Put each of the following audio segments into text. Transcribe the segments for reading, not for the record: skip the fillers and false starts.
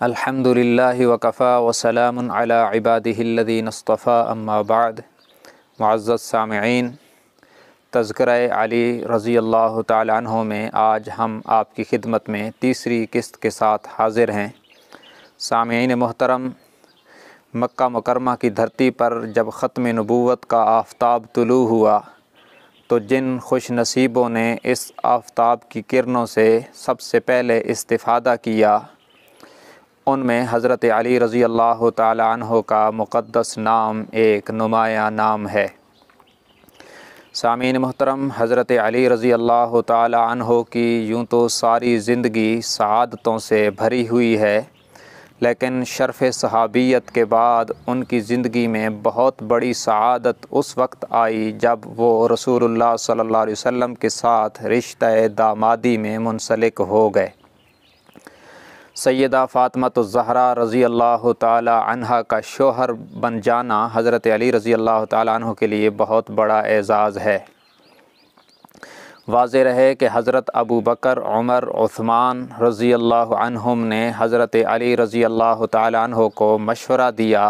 الحمدللہ وکفا وسلام علی عبادہ الذین اصطفیٰ اما بعد۔ معزز سامعین، تذکرہ علی رضی اللہ تعالی عنہ میں آج ہم آپ کی خدمت میں تیسری قسط کے ساتھ حاضر ہیں۔ سامعین محترم، مکہ مکرمہ کی دھرتی پر جب ختم نبوت کا آفتاب طلوع ہوا تو جن خوش نصیبوں نے اس آفتاب کی کرنوں سے سب سے پہلے استفادہ کیا، ان میں حضرت علی رضی اللہ تعالی عنہ کا مقدس نام ایک نمایاں نام ہے۔ سامعین محترم، حضرت علی رضی اللہ تعالی عنہ کی یوں تو ساری زندگی سعادتوں سے بھری ہوئی ہے، لیکن شرف صحابیت کے بعد ان کی زندگی میں بہت بڑی سعادت اس وقت آئی جب وہ رسول اللہ صلی اللہ علیہ وسلم کے ساتھ رشتہ دامادی میں منسلک ہو گئے۔ سیدہ فاطمہ الزہرا رضی اللہ تعالی عنہا کا شوہر بن جانا حضرت علی رضی اللہ تعالی عنہ کے لیے بہت بڑا اعزاز ہے۔ واضح رہے کہ حضرت ابو بکر، عمر، عثمان رضی اللہ عنہم نے حضرت علی رضی اللہ تعالی عنہ کو مشورہ دیا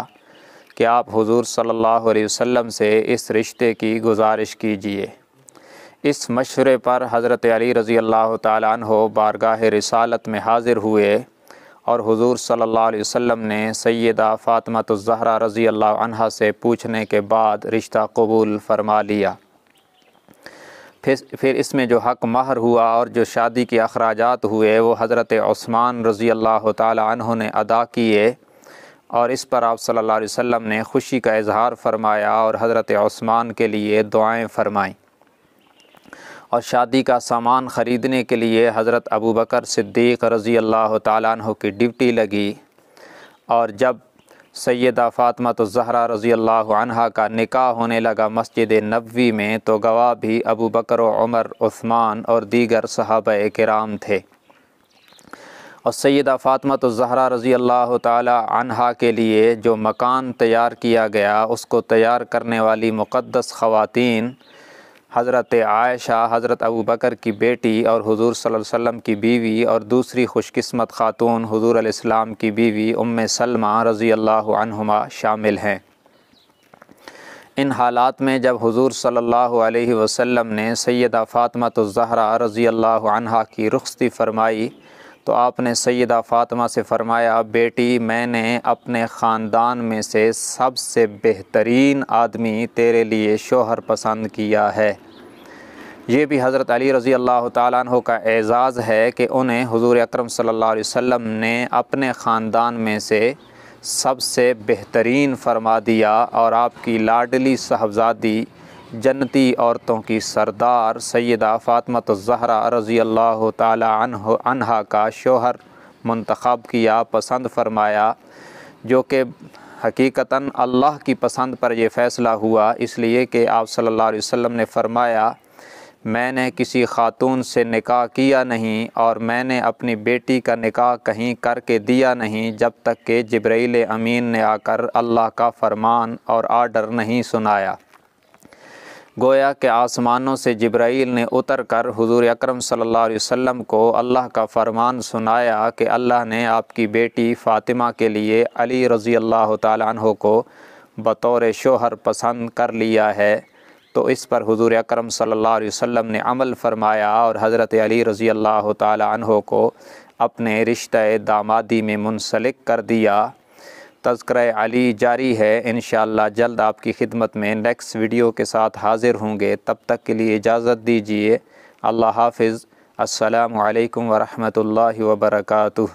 کہ آپ حضور صلی اللہ علیہ وسلم سے اس رشتے کی گزارش کیجیے۔ اس مشورے پر حضرت علی رضی اللہ تعالی عنہ بارگاہ رسالت میں حاضر ہوئے اور حضور صلی اللہ علیہ وسلم نے سیدہ فاطمہ الزہرا رضی اللہ عنہا سے پوچھنے کے بعد رشتہ قبول فرما لیا۔ پھر اس میں جو حق مہر ہوا اور جو شادی کے اخراجات ہوئے وہ حضرت عثمان رضی اللہ تعالی عنہ نے ادا کیے، اور اس پر آپ صلی اللہ علیہ وسلم نے خوشی کا اظہار فرمایا اور حضرت عثمان کے لیے دعائیں فرمائیں، اور شادی کا سامان خریدنے کے لیے حضرت ابو بکر صدیق رضی اللہ تعالیٰ عنہ کی ڈیوٹی لگی، اور جب سیدہ فاطمہ الزہرا رضی اللہ عنہا کا نکاح ہونے لگا مسجد نبوی میں تو گواہ بھی ابو بکر و عمر، عثمان اور دیگر صحابہ کرام تھے۔ اور سیدہ فاطمہ الزہرا رضی اللہ تعالیٰ عنہا کے لیے جو مکان تیار کیا گیا اس کو تیار کرنے والی مقدس خواتین حضرت عائشہ، حضرت ابو بکر کی بیٹی اور حضور صلی اللہ علیہ وسلم کی بیوی، اور دوسری خوش قسمت خاتون حضور علیہ السلام کی بیوی ام سلمہ رضی اللہ عنہما شامل ہیں۔ ان حالات میں جب حضور صلی اللہ علیہ وسلم نے سیدہ فاطمہ الزہرا رضی اللہ عنہا کی رخصتی فرمائی تو آپ نے سیدہ فاطمہ سے فرمایا، بیٹی، میں نے اپنے خاندان میں سے سب سے بہترین آدمی تیرے لیے شوہر پسند کیا ہے۔ یہ بھی حضرت علی رضی اللہ تعالیٰ عنہ کا اعزاز ہے کہ انہیں حضور اکرم صلی اللہ علیہ وسلم نے اپنے خاندان میں سے سب سے بہترین فرما دیا، اور آپ کی لاڈلی صاحبزادی جنتی عورتوں کی سردار سیدہ فاطمہ الزہرا رضی اللہ تعالی عنہا کا شوہر منتخب کیا، پسند فرمایا، جو کہ حقیقتاً اللہ کی پسند پر یہ فیصلہ ہوا، اس لیے کہ آپ صلی اللہ علیہ وسلم نے فرمایا، میں نے کسی خاتون سے نکاح کیا نہیں اور میں نے اپنی بیٹی کا نکاح کہیں کر کے دیا نہیں جب تک کہ جبرائیل امین نے آ کر اللہ کا فرمان اور آرڈر نہیں سنایا۔ گویا کہ آسمانوں سے جبرائیل نے اتر کر حضور اکرم صلی اللہ علیہ وسلم کو اللہ کا فرمان سنایا کہ اللہ نے آپ کی بیٹی فاطمہ کے لیے علی رضی اللہ تعالی عنہ کو بطور شوہر پسند کر لیا ہے، تو اس پر حضور اکرم صلی اللہ علیہ وسلم نے عمل فرمایا اور حضرت علی رضی اللہ تعالی عنہ کو اپنے رشتہ دامادی میں منسلک کر دیا۔ تذکرہ علی جاری ہے، انشاءاللہ جلد آپ کی خدمت میں نیکسٹ ویڈیو کے ساتھ حاضر ہوں گے۔ تب تک کے لیے اجازت دیجیے۔ اللہ حافظ۔ السلام علیکم ورحمۃ اللہ وبرکاتہ۔